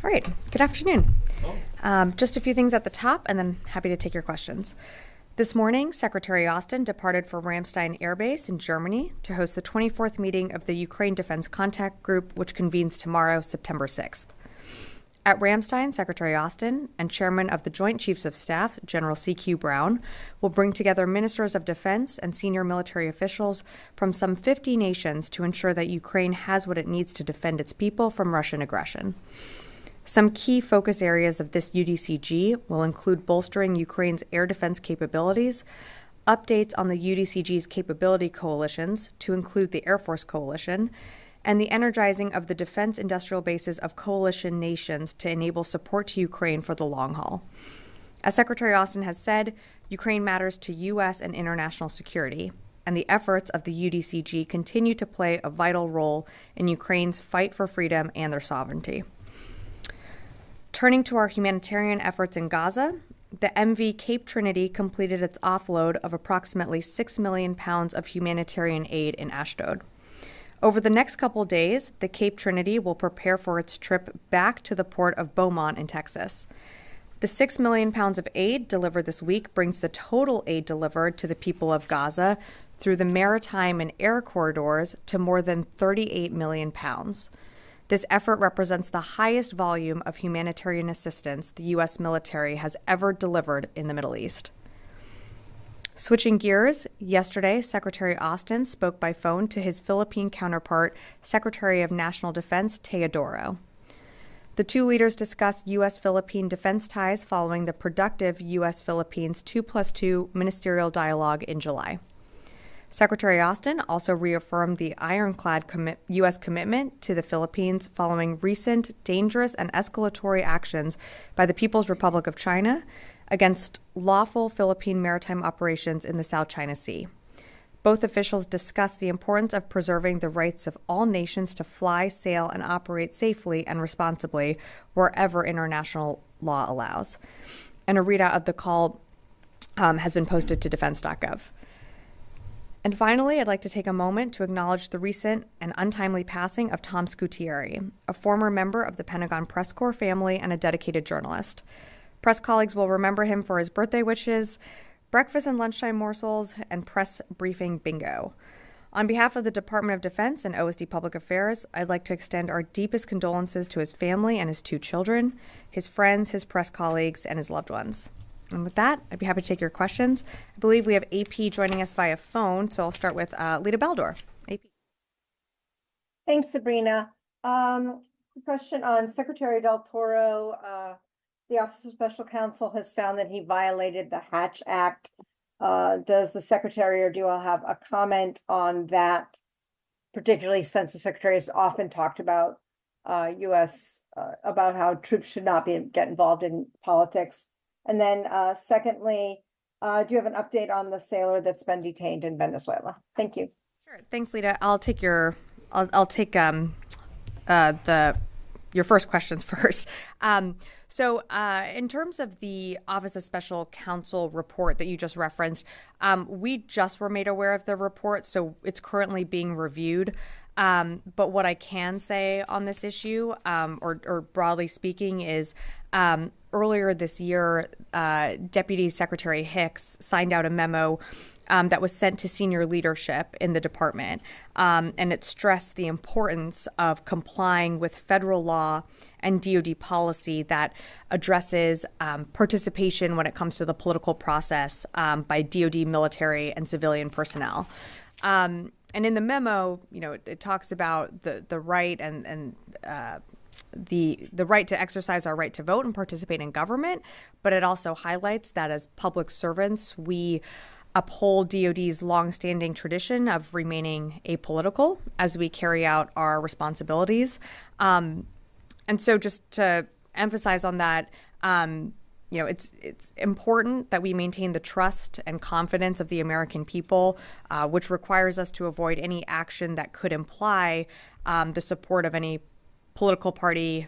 All right, good afternoon. Just a few things at the top, and then happy to take your questions. This morning, Secretary Austin departed for Ramstein Air Base in Germany to host the 24th meeting of the Ukraine Defense Contact Group, which convenes tomorrow, September 6th. At Ramstein, Secretary Austin and Chairman of the Joint Chiefs of Staff, General C.Q. Brown, will bring together ministers of defense and senior military officials from some 50 nations to ensure that Ukraine has what it needs to defend its people from Russian aggression. Some key focus areas of this UDCG will include bolstering Ukraine's air defense capabilities, updates on the UDCG's capability coalitions, to include the Air Force Coalition, and the energizing of the defense industrial bases of coalition nations to enable support to Ukraine for the long haul. As Secretary Austin has said, Ukraine matters to U.S. and international security, and the efforts of the UDCG continue to play a vital role in Ukraine's fight for freedom and their sovereignty. Turning to our humanitarian efforts in Gaza, the MV Cape Trinity completed its offload of approximately 6 million pounds of humanitarian aid in Ashdod. Over the next couple days, the Cape Trinity will prepare for its trip back to the port of Beaumont in Texas. The 6 million pounds of aid delivered this week brings the total aid delivered to the people of Gaza through the maritime and air corridors to more than 38 million pounds. This effort represents the highest volume of humanitarian assistance the U.S. military has ever delivered in the Middle East. Switching gears, yesterday, Secretary Austin spoke by phone to his Philippine counterpart, Secretary of National Defense Teodoro. The two leaders discussed U.S.-Philippine defense ties following the productive U.S.-Philippines 2+2 ministerial dialogue in July. Secretary Austin also reaffirmed the ironclad U.S. commitment to the Philippines following recent dangerous and escalatory actions by the People's Republic of China against lawful Philippine maritime operations in the South China Sea. Both officials discussed the importance of preserving the rights of all nations to fly, sail, and operate safely and responsibly wherever international law allows. And a readout of the call has been posted to defense.gov. And finally, I'd like to take a moment to acknowledge the recent and untimely passing of Tom Scutieri, a former member of the Pentagon Press Corps family and a dedicated journalist. Press colleagues will remember him for his birthday wishes, breakfast and lunchtime morsels, and press briefing bingo. On behalf of the Department of Defense and OSD Public Affairs, I'd like to extend our deepest condolences to his family and his two children, his friends, his press colleagues, and his loved ones. And with that, I'd be happy to take your questions. I believe we have AP joining us via phone, so I'll start with Lita Baldor. AP. Thanks, Sabrina. Question on Secretary Del Toro. The Office of Special Counsel has found that he violated the Hatch Act. Does the Secretary or do you all have a comment on that, particularly since the Secretary has often talked about U.S. About how troops should not get involved in politics? And then secondly, do you have an update on the sailor that's been detained in Venezuela? Thank you. Sure. Thanks, Lita. I'll take your first questions first. So in terms of the Office of Special Counsel report that you just referenced, we just were made aware of the report, so it's currently being reviewed. But what I can say on this issue, or broadly speaking, is earlier this year, Deputy Secretary Hicks signed out a memo that was sent to senior leadership in the department, and it stressed the importance of complying with federal law and DoD policy that addresses participation when it comes to the political process by DoD military and civilian personnel. And in the memo, it talks about the right and the right to exercise our right to vote and participate in government, but it also highlights that as public servants, we uphold DoD's longstanding tradition of remaining apolitical as we carry out our responsibilities. And so just to emphasize on that, it's important that we maintain the trust and confidence of the American people, which requires us to avoid any action that could imply the support of any political party,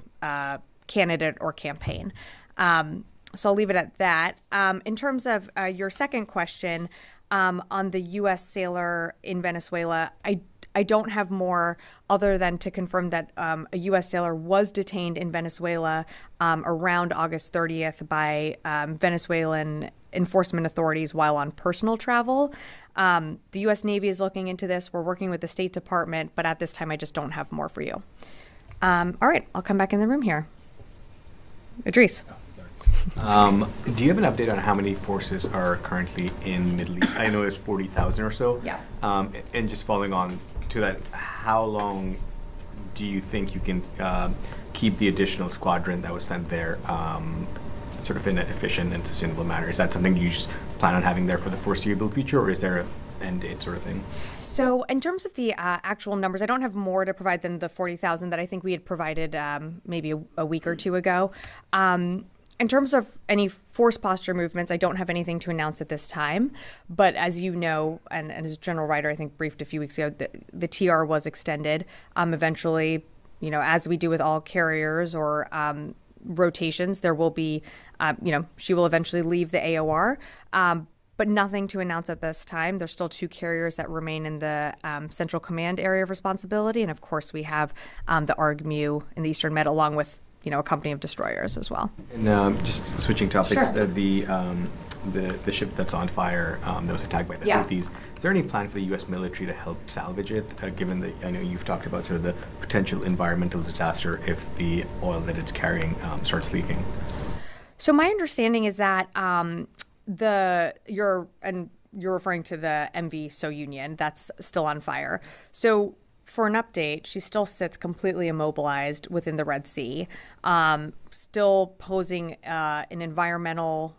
candidate, or campaign. So I'll leave it at that. In terms of your second question on the U.S. sailor in Venezuela, I don't have more other than to confirm that a U.S. sailor was detained in Venezuela around August 30th by Venezuelan enforcement authorities while on personal travel. The U.S. Navy is looking into this. We're working with the State Department, but at this time, I just don't have more for you. All right, I'll come back in the room here. Idris. Do you have an update on how many forces are currently in the Middle East? I know there's 40,000 or so. Yeah. And just following on to that, how long do you think you can keep the additional squadron that was sent there sort of in an efficient and sustainable manner? Is that something you just plan on having there for the foreseeable future, or is there an end date sort of thing? So in terms of the actual numbers, I don't have more to provide than the 40,000 that I think we had provided maybe a week or two ago. In terms of any force posture movements, I don't have anything to announce at this time. But as you know, and as General Ryder, I think, briefed a few weeks ago, the TR was extended. Eventually, as we do with all carriers or rotations, there will be, she will eventually leave the AOR. But nothing to announce at this time. There's still 2 carriers that remain in the Central Command area of responsibility. And of course, we have the ARGMU in the Eastern Med, along with a company of destroyers as well. And just switching topics, Sure. The ship that's on fire that was attacked by the Houthis, is there any plan for the U.S. military to help salvage it, given that I know you've talked about sort of the potential environmental disaster if the oil that it's carrying starts leaking? So my understanding is that you're referring to the MV So Union that's still on fire. So for an update, she still sits completely immobilized within the Red Sea, still posing an environmental,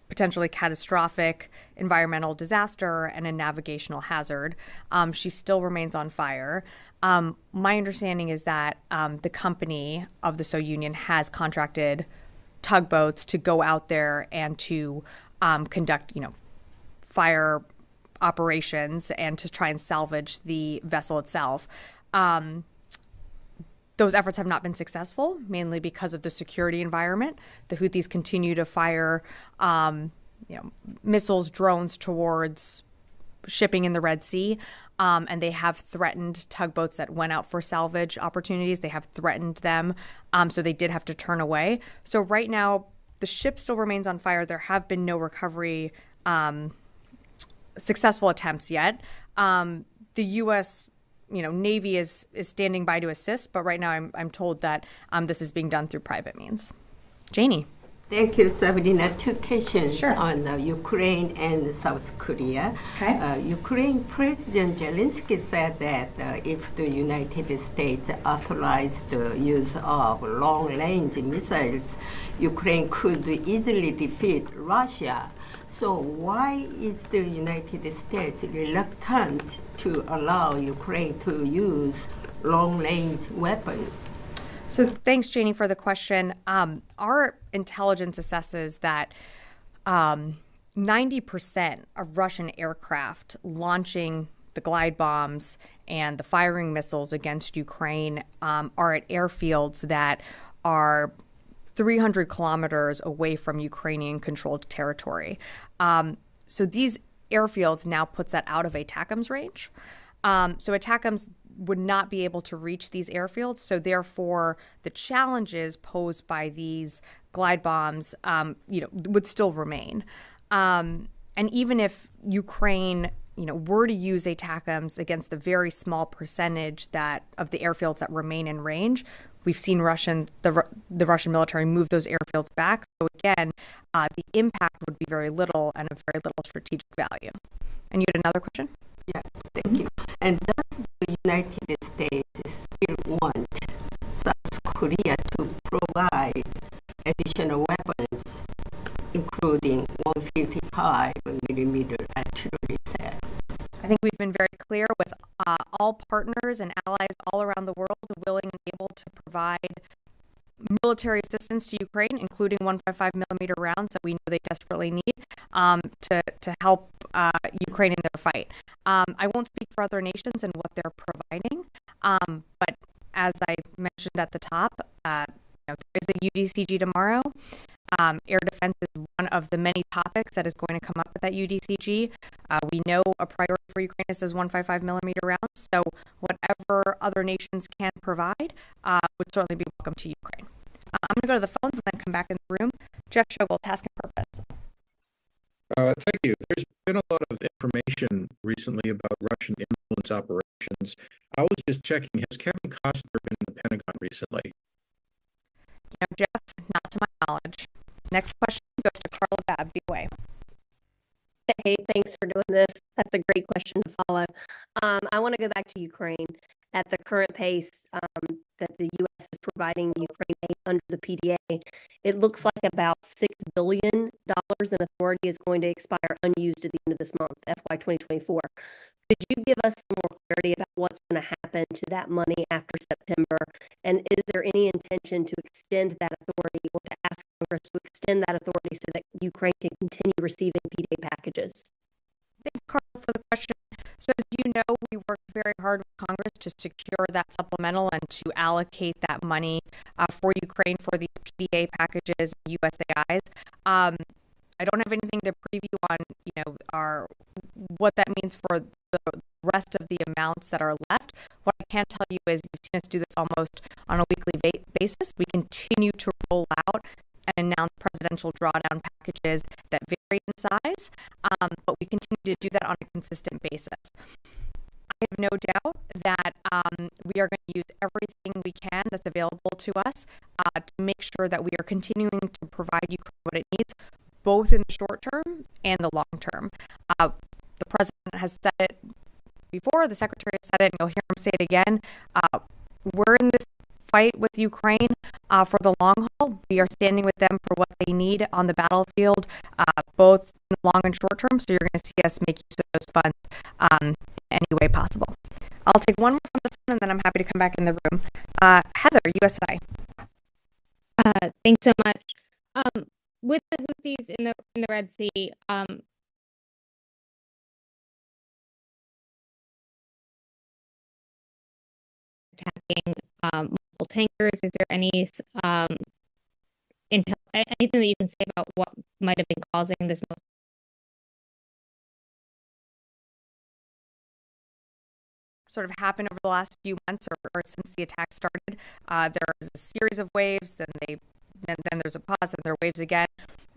potentially catastrophic environmental disaster and a navigational hazard. She still remains on fire. My understanding is that the company of the So Union has contracted tugboats to go out there and to conduct, fire operations and to try and salvage the vessel itself. Those efforts have not been successful, mainly because of the security environment. The Houthis continue to fire, missiles, drones towards shipping in the Red Sea, and they have threatened tugboats that went out for salvage opportunities. They have threatened them, so they did have to turn away. So right now, the ship still remains on fire. There have been no recovery successful attempts yet. The U.S. Navy is standing by to assist, but right now I'm told that this is being done through private means. Janie. Thank you, Sabrina. 2 questions Sure. on Ukraine and South Korea. Okay. Ukraine President Zelensky said that if the United States authorized the use of long-range missiles, Ukraine could easily defeat Russia. So why is the United States reluctant to allow Ukraine to use long-range weapons? So thanks, Janie, for the question. Our intelligence assesses that 90% of Russian aircraft launching the glide bombs and the firing missiles against Ukraine are at airfields that are 300 kilometers away from Ukrainian-controlled territory. So these airfields now puts that out of ATACMS range. So ATACMS would not be able to reach these airfields. So therefore, the challenges posed by these glide bombs, would still remain. And even if Ukraine, were to use ATACMS against the very small percentage of the airfields that remain in range, we've seen the Russian military move those airfields back. So again, the impact would be very little and of very little strategic value. And you had another question? Yeah, thank you. And does the United States still want South Korea to provide additional weapons, including 155 millimeter artillery cell? I think we've been very clear with all partners and allies all around the world willing and able to provide military assistance to Ukraine, including 155 millimeter rounds that we know they desperately need to help Ukraine in their fight. I won't speak for other nations and what they're providing, but as I mentioned at the top, there is a UDCG tomorrow. Air defense is one of the many topics that is going to come up at that UDCG. We know a priority for Ukraine is those 155 millimeter rounds, so whatever other nations can provide would certainly be welcome to Ukraine. I'm going to go to the phones and then come back in the room. Jeff Shogel, Task and Purpose. Thank you. There's been a lot of information recently about Russian influence operations. I was just checking, has Kevin Costner been in the Pentagon recently? You know, Jeff, not to my knowledge. Next question goes to Carla Babb, VOA. Hey, thanks for doing this. That's a great question to follow. I want to go back to Ukraine. At the current pace that the U.S. is providing Ukraine aid under the PDA, it looks like about $6 billion in authority is going to expire unused at the end of this month, FY 2024. Could you give us some more clarity about what's going to happen to that money after September? And is there any intention to extend that authority or to ask Congress to extend that authority so that Ukraine can continue receiving PDA packages? Thanks, Carla, for the question. So as you know, we worked very hard with Congress to secure that supplemental and to allocate that money for Ukraine for these PDA packages, USAIs. I don't have anything to preview on, what that means for the rest of the amounts that are left. What I can tell you is you've seen us do this almost on a weekly basis. We continue to roll out and announce presidential drawdown packages that vary in size, but we continue to do that on a consistent basis. I have no doubt that we are going to use everything we can that's available to us to make sure that we are continuing to provide Ukraine what it needs, both in the short term and the long term. The president has said it before, the secretary has said it, and you'll hear him say it again. We're in this fight with Ukraine for the long haul. We are standing with them for what they need on the battlefield, both in the long and short term. So you're going to see us make use of those funds any way possible. I'll take one more from the phone, and then I'm happy to come back in the room. Heather, USI. Thanks so much. With the Houthis in the Red Sea, attacking multiple tankers, is there any anything that you can say about what might have been causing this most? Sort of happened over the last few months or since the attack started. There was a series of waves, then there's a pause, and there are waves again.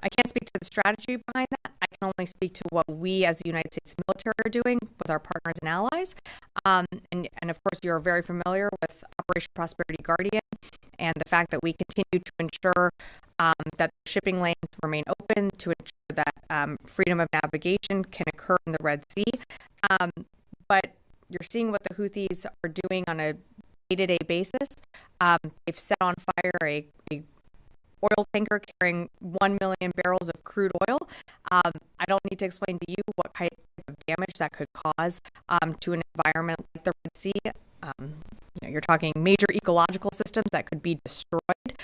I can't speak to the strategy behind that. I can only speak to what we as the United States military are doing with our partners and allies. And of course, you're very familiar with Operation Prosperity Guardian and the fact that we continue to ensure that shipping lanes remain open, to ensure that freedom of navigation can occur in the Red Sea. But you're seeing what the Houthis are doing on a day-to-day basis. They've set on fire a oil tanker carrying 1 million barrels of crude oil. I don't need to explain to you what kind of damage that could cause to an environment like the Red Sea. You're talking major ecological systems that could be destroyed.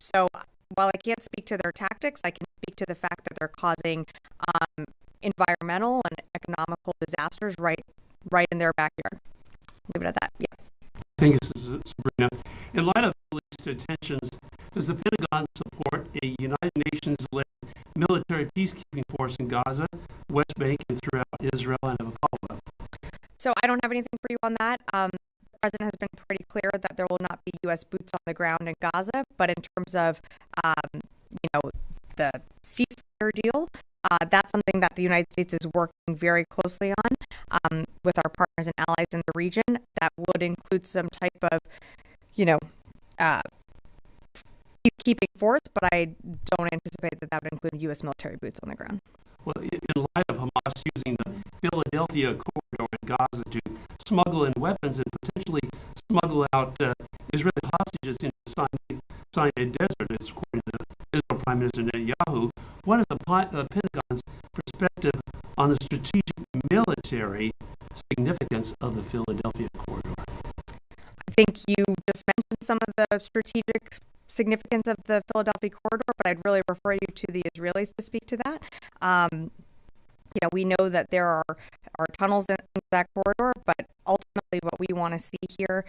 So while I can't speak to their tactics, I can speak to the fact that they're causing environmental and economical disasters right in their backyard. Leave it at that. Yeah. Thank you, Sabrina. In light of the latest tensions, does the Pentagon support a United Nations-led military peacekeeping force in Gaza, West Bank, and throughout Israel? And have a follow-up. So I don't have anything for you on that. The president has been pretty clear that there will not be U.S. boots on the ground in Gaza, but in terms of, the ceasefire deal, that's something that the United States is working very closely on with our partners and allies in the region. That would include some type of, keeping force, but I don't anticipate that would include U.S. military boots on the ground. Well, in light of Hamas using the Philadelphia corridor in Gaza to smuggle in weapons and potentially smuggle out Israeli hostages into Sinai Desert, as according to Israel Prime Minister Netanyahu, what is the Pentagon's perspective on the strategic military significance of the Philadelphia corridor? I think you just mentioned some of the strategic significance of the Philadelphia corridor, but I'd really refer you to the Israelis to speak to that. We know that there are tunnels in that corridor, but ultimately what we want to see here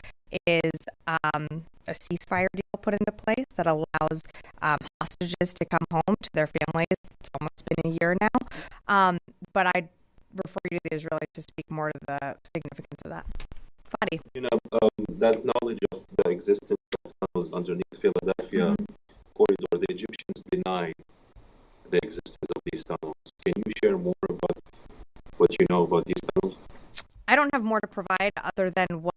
is a ceasefire deal put into place that allows hostages to come home to their families. It's almost been a year now. But I'd refer you to the Israelis to speak more to the significance of that. Fadi. That knowledge of the existence of tunnels underneath Philadelphia corridor, the Egyptians deny the existence of these tunnels. Can you share more about what you know about these tunnels? I don't have more to provide other than what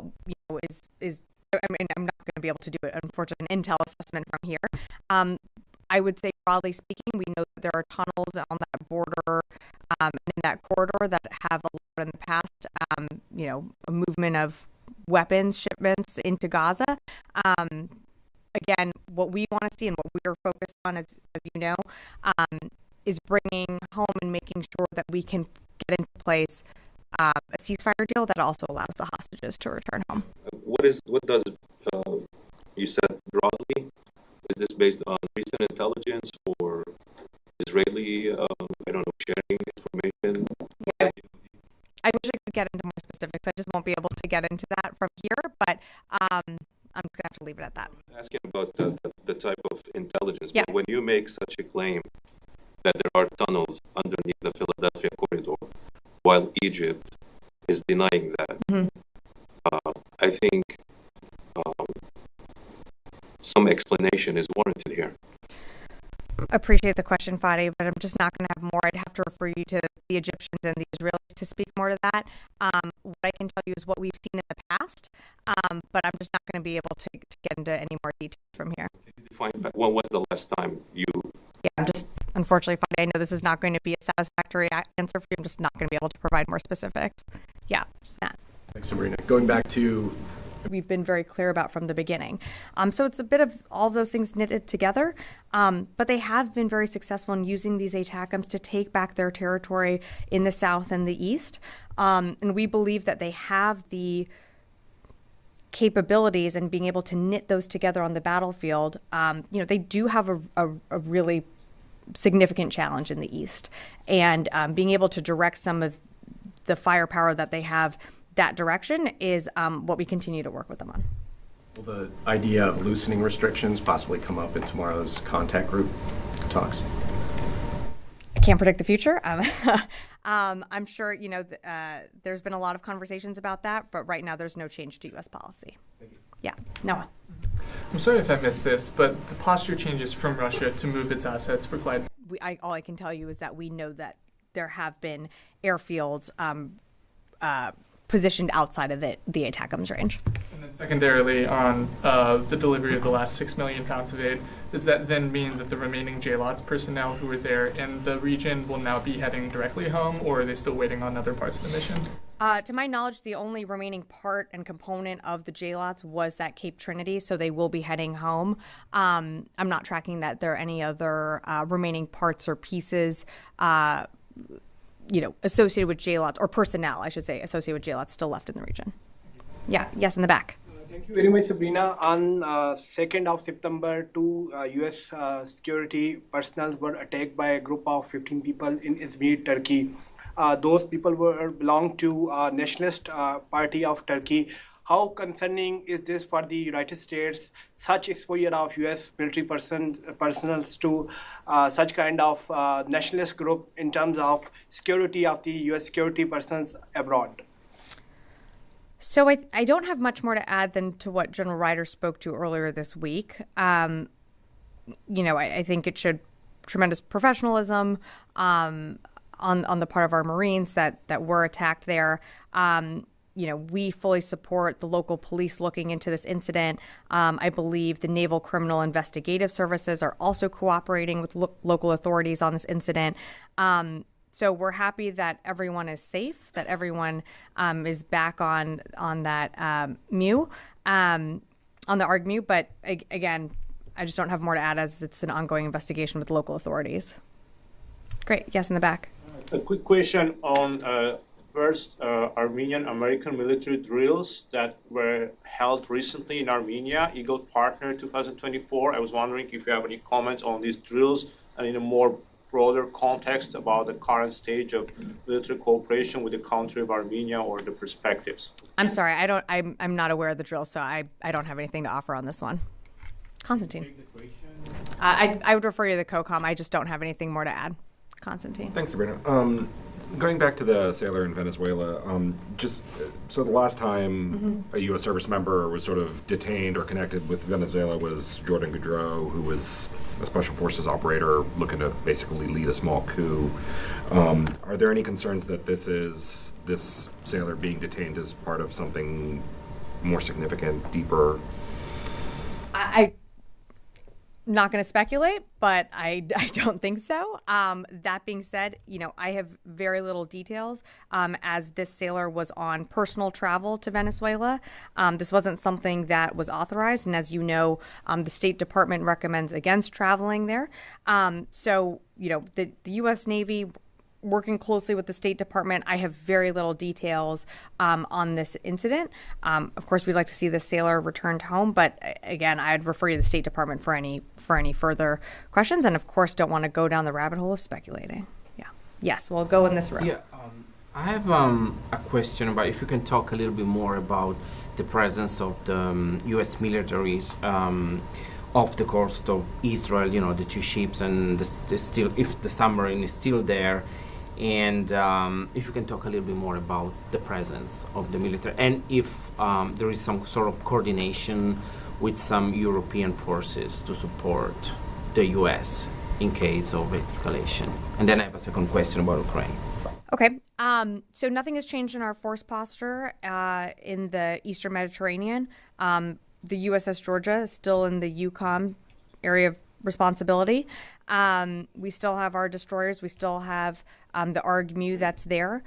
is. I mean, I'm not going to be able to do it, unfortunately, an intel assessment from here. I would say, broadly speaking, we know that there are tunnels on that border and in that corridor that have allowed in the past, a movement of weapons shipments into Gaza. Again, what we want to see and what we are focused on, as you know, is bringing home and making sure that we can get into place a ceasefire deal that also allows the hostages to return home. What does you said broadly? Is this based on recent intelligence or Israeli, sharing information? Yeah. I wish I could get into more specifics. I just won't be able to get into that from here, but I'm just going to have to leave it at that. I'm asking about the type of intelligence. Yeah. But when you make such a claim that there are tunnels underneath the Philadelphia corridor, while Egypt is denying that, I think some explanation is warranted here. Appreciate the question, Fadi, but I'm just not going to have more. I'd have to refer you to the Egyptians and the Israelis to speak more to that. What I can tell you is what we've seen in the past, but I'm just not going to be able to get into any more details from here. When was the last time you... Yeah, I'm just, unfortunately, Fadi, I know this is not going to be a satisfactory answer for you. I'm just not going to be able to provide more specifics. Yeah, Matt. Thanks, Sabrina. Going back to... We've been very clear about from the beginning. So it's a bit of all of those things knitted together, but they have been very successful in using these ATACMs to take back their territory in the south and the east. And we believe that they have the capabilities and being able to knit those together on the battlefield. They do have a really significant challenge in the east. And being able to direct some of the firepower that they have that direction is what we continue to work with them on. Will the idea of loosening restrictions possibly come up in tomorrow's contact group talks? I can't predict the future. I'm sure, there's been a lot of conversations about that, but right now there's no change to U.S. policy. Thank you. Yeah, Noah. I'm sorry if I missed this, but the posture changes from Russia to move its assets for glide. All I can tell you is that we know that there have been airfields positioned outside of the ATACMS range. And then secondarily, on the delivery of the last 6 million pounds of aid, does that then mean that the remaining JLOTS personnel who were there in the region will now be heading directly home, or are they still waiting on other parts of the mission? To my knowledge, the only remaining part and component of the JLOTS was that Cape Trinity, so they will be heading home. I'm not tracking that there are any other remaining parts or pieces associated with JLOTS, or personnel, I should say, associated with JLOTS still left in the region. Yeah, yes, in the back. Thank you very much, Sabrina. On 2nd of September, 2 U.S. security personnel were attacked by a group of 15 people in Izmir, Turkey. Those people belonged to Nationalist Party of Turkey. How concerning is this for the United States, such exposure of U.S. military personnel to such kind of nationalist group in terms of security of the U.S. security persons abroad? So I don't have much more to add than to what General Ryder spoke to earlier this week. I think it showed tremendous professionalism on the part of our Marines that were attacked there. We fully support the local police looking into this incident. I believe the Naval Criminal Investigative Services are also cooperating with local authorities on this incident. So we're happy that everyone is safe, that everyone is back on that MU, on the ARG-MU. But again, I just don't have more to add as it's an ongoing investigation with local authorities. Great. Yes, in the back. A quick question on first Armenian-American military drills that were held recently in Armenia, Eagle Partner 2024. I was wondering if you have any comments on these drills and in a more broader context about the current stage of military cooperation with the country of Armenia or the perspectives? I'm sorry, I'm not aware of the drill, so I don't have anything to offer on this one. Constantine. I would refer you to the COCOM. I just don't have anything more to add. Constantine. Thanks, Sabrina. Going back to the sailor in Venezuela, so the last time a U.S. service member was sort of detained or connected with Venezuela was Jordan Goudreau, who was a special forces operator looking to basically lead a small coup. Are there any concerns that this sailor being detained as part of something more significant, deeper? I'm not going to speculate, but I don't think so. That being said, I have very little details as this sailor was on personal travel to Venezuela. This wasn't something that was authorized. And as you know, the State Department recommends against traveling there. So, the U.S. Navy working closely with the State Department, I have very little details on this incident. Of course, we'd like to see the sailor returned home, but again, I'd refer you to the State Department for any further questions, and of course, don't want to go down the rabbit hole of speculating. Yeah. Yes, we'll go in this row. Yeah, I have a question about if you can talk a little bit more about the presence of the U.S. militaries off the coast of Israel. The two ships and if the submarine is still there. And if you can talk a little bit more about the presence of the military and if there is some sort of coordination with some European forces to support the U.S. in case of escalation. And then I have a second question about Ukraine. Okay. So nothing has changed in our force posture in the Eastern Mediterranean. The USS Georgia is still in the EUCOM area of responsibility. We still have our destroyers. We still have the ARG-MU that's there.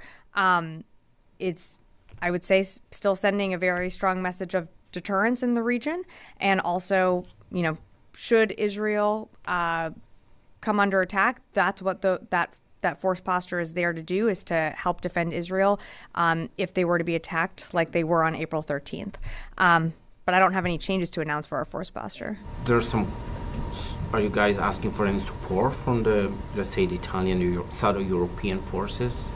It's, I would say, still sending a very strong message of deterrence in the region. And also, should Israel come under attack, that's what that force posture is there to do, is to help defend Israel if they were to be attacked like they were on April 13th. But I don't have any changes to announce for our force posture. Are you guys asking for any support from the, let's say, the Italian or Southern European forces?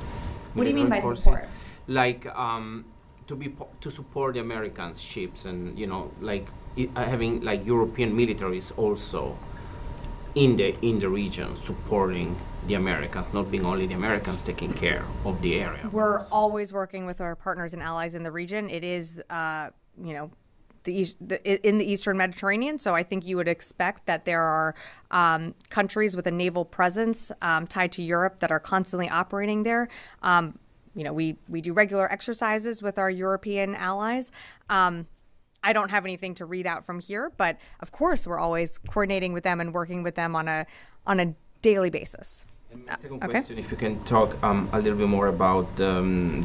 What do you mean by forces? support? Like to support the American ships and having like European militaries also in the region supporting the Americans, not being only the Americans taking care of the area. We're always working with our partners and allies in the region. It is, in the Eastern Mediterranean, so I think you would expect that there are countries with a naval presence tied to Europe that are constantly operating there. We do regular exercises with our European allies. I don't have anything to read out from here, but of course we're always coordinating with them and working with them on a daily basis. And my second question, if you can talk a little bit more about the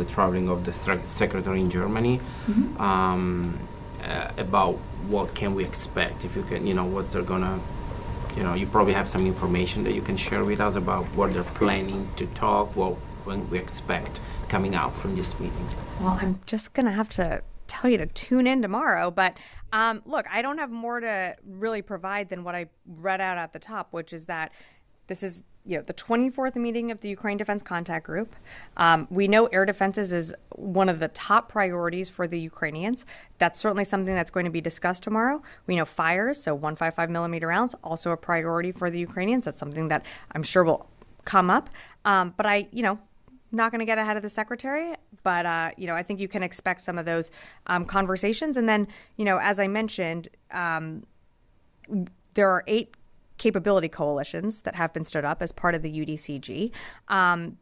traveling of the secretary in Germany, about what can we expect, if you can, what's they're gonna, you probably have some information that you can share with us about what they're planning to talk, when we expect coming out from this meeting. Well, I'm just gonna have to tell you to tune in tomorrow, but look, I don't have more to really provide than what I read out at the top, which is that this is, the 24th meeting of the Ukraine Defense Contact Group. We know air defenses is one of the top priorities for the Ukrainians. That's certainly something that's going to be discussed tomorrow. We know fires, so 155 millimeter rounds, also a priority for the Ukrainians. That's something that I'm sure will come up. But not going to get ahead of the secretary, but I think you can expect some of those conversations. And then, as I mentioned, there are 8 capability coalitions that have been stood up as part of the UDCG.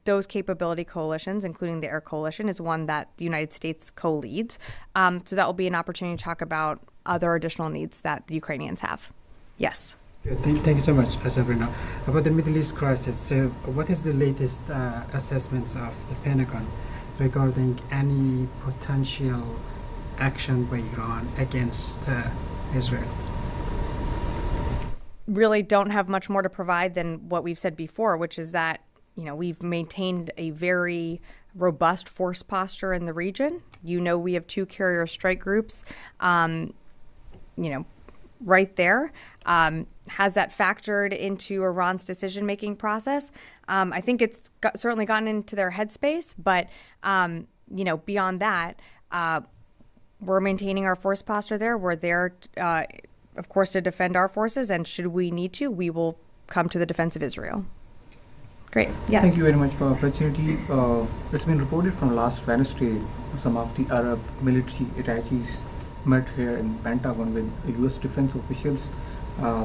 Those capability coalitions, including the Air Coalition, is one that the United States co-leads. So that will be an opportunity to talk about other additional needs that the Ukrainians have. Yes. Thank you so much, Sabrina. About the Middle East crisis, so what is the latest assessments of the Pentagon regarding any potential action by Iran against Israel? Really don't have much more to provide than what we've said before, which is that, we've maintained a very robust force posture in the region. We have 2 carrier strike groups, right there. has that factored into Iran's decision-making process? I think it's certainly gotten into their headspace, but beyond that, we're maintaining our force posture there. We're there, of course, to defend our forces, and should we need to, we will come to the defense of Israel. Great. Yes. Thank you very much for the opportunity. It's been reported from last Wednesday, some of the Arab military attaches met here in Pentagon with U.S. defense officials,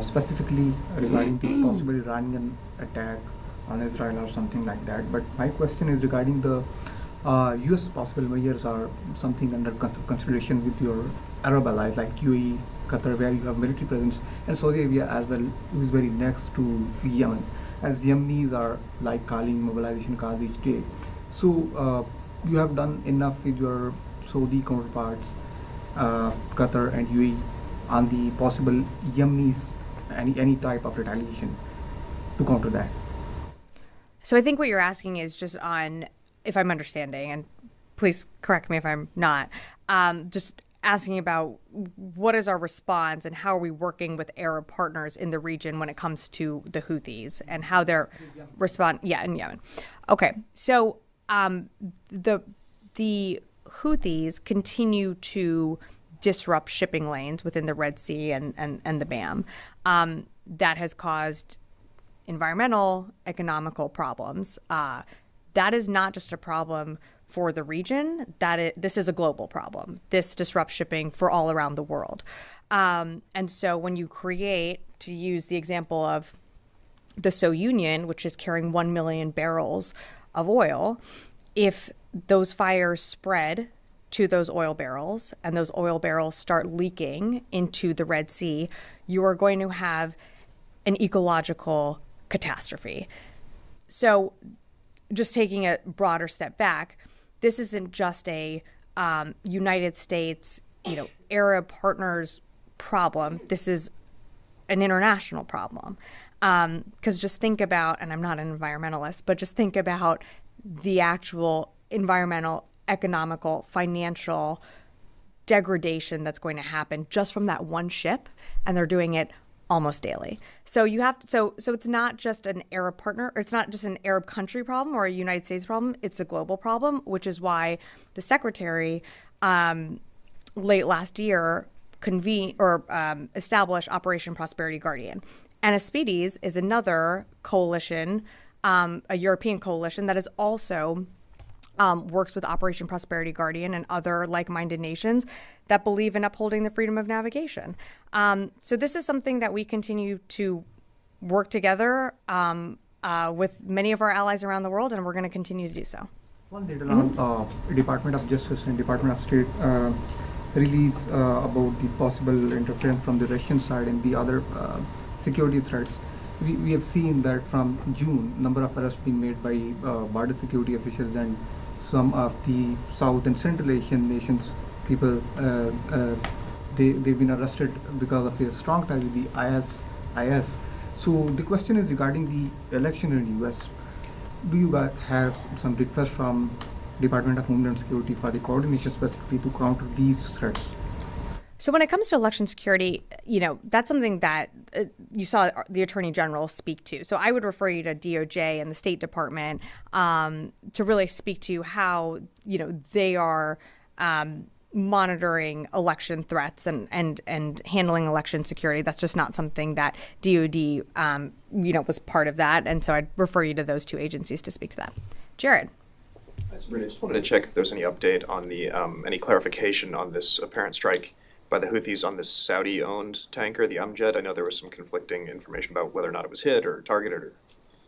specifically regarding the possible Iranian attack on Israel or something like that. But my question is regarding the U.S. possible measures or something under consideration with your Arab allies like UAE, Qatar, where you have military presence, and Saudi Arabia as well, who is very next to Yemen, as Yemenis are like calling mobilization calls each day. So you have done enough with your Saudi counterparts, Qatar and UAE, on the possible Yemenis, any type of retaliation to counter that? So I think what you're asking is just on, if I'm understanding, and please correct me if I'm not, just asking about what is our response and how are we working with Arab partners in the region when it comes to the Houthis and how they're in Yemen. Okay, so the Houthis continue to disrupt shipping lanes within the Red Sea and the BAM. That has caused environmental, economical problems. That is not just a problem for the region. This is a global problem. This disrupts shipping for all around the world. And so when you create, to use the example of the So Union, which is carrying 1 million barrels of oil, if those fires spread to those oil barrels and those oil barrels start leaking into the Red Sea, you are going to have an ecological catastrophe. So just taking a broader step back, this isn't just a United States, Arab partners problem. This is an international problem. Because just think about, and I'm not an environmentalist, but just think about the actual environmental, economical, financial degradation that's going to happen just from that one ship, and they're doing it almost daily. So you have to, so it's not just an Arab partner, or it's not just an Arab country problem or a United States problem, it's a global problem, which is why the secretary late last year established Operation Prosperity Guardian. And Aspides is another coalition, a European coalition that is also works with Operation Prosperity Guardian and other like-minded nations that believe in upholding the freedom of navigation. So this is something that we continue to work together with many of our allies around the world, and we're going to continue to do so. One later on, Department of Justice and Department of State release about the possible interference from the Russian side and the other security threats. We have seen that from June, number of arrests being made by border security officials and some of the South and Central Asian nations people. They've been arrested because of their strong ties with the IS. So the question is regarding the election in the US. Do you guys have some requests from Department of Homeland Security for the coordination specifically to counter these threats? So when it comes to election security, that's something that you saw the Attorney General speak to. So I would refer you to DOJ and the State Department to really speak to how, they are monitoring election threats and handling election security. That's just not something that DOD, was part of that. And so I'd refer you to those two agencies to speak to that. Jared. Sabrina, I just wanted to check if there's any update on the any clarification on this apparent strike by the Houthis on this Saudi-owned tanker, the Amjad. I know there was some conflicting information about whether or not it was hit or targeted.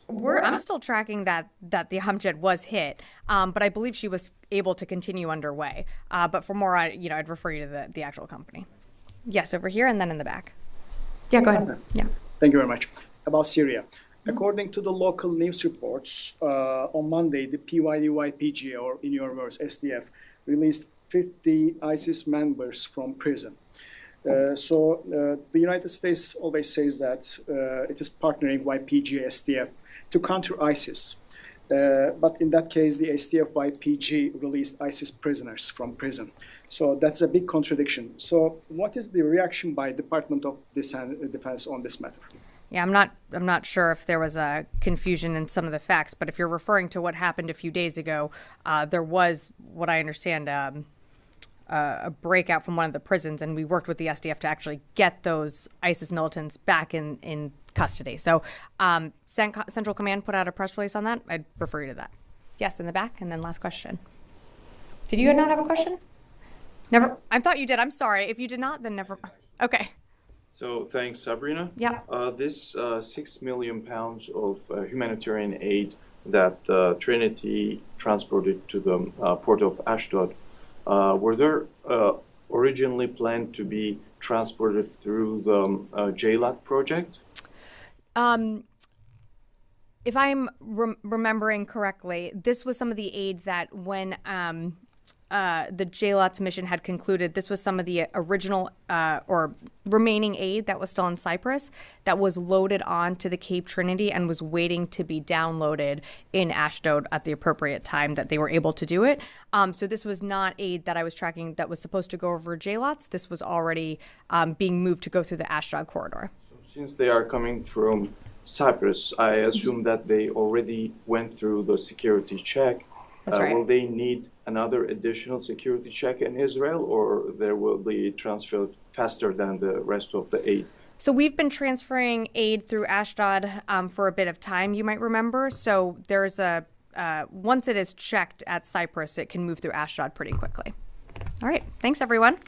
I'm still tracking that the Amjad was hit, but I believe she was able to continue underway. But for more, I'd refer you to the actual company. Yes, over here and then in the back. Yeah, go ahead. Yeah. Thank you very much. About Syria. According to the local news reports, on Monday, the PYD-YPG, or in your words, SDF, released 50 ISIS members from prison. So the United States always says that it is partnering YPG, SDF to counter ISIS. But in that case, the SDF-YPG released ISIS prisoners from prison. So that's a big contradiction. So what is the reaction by Department of Defense on this matter? Yeah, I'm not sure if there was a confusion in some of the facts, but if you're referring to what happened a few days ago, there was, what I understand, a breakout from one of the prisons, and we worked with the SDF to actually get those ISIS militants back in custody. So Central Command put out a press release on that. I'd refer you to that. Yes, in the back, and then last question. Did you not have a question? Never. I thought you did. I'm sorry. If you did not, then never. Okay. So thanks, Sabrina. Yeah. This 6 million pounds of humanitarian aid that Trinity transported to the port of Ashdod, were there originally planned to be transported through the JLAT project? If I'm remembering correctly, this was some of the aid that when the JLOT's mission had concluded, this was some of the original or remaining aid that was still in Cyprus that was loaded onto the Cape Trinity and was waiting to be downloaded in Ashdod at the appropriate time that they were able to do it. So this was not aid that I was tracking that was supposed to go over JLOTs. This was already being moved to go through the Ashdod corridor. So since they are coming from Cyprus, I assume that they already went through the security check. That's right. Will they need another additional security check in Israel, or they will be transferred faster than the rest of the aid? So we've been transferring aid through Ashdod for a bit of time, you might remember. So there's once it is checked at Cyprus, it can move through Ashdod pretty quickly. All right. Thanks, everyone.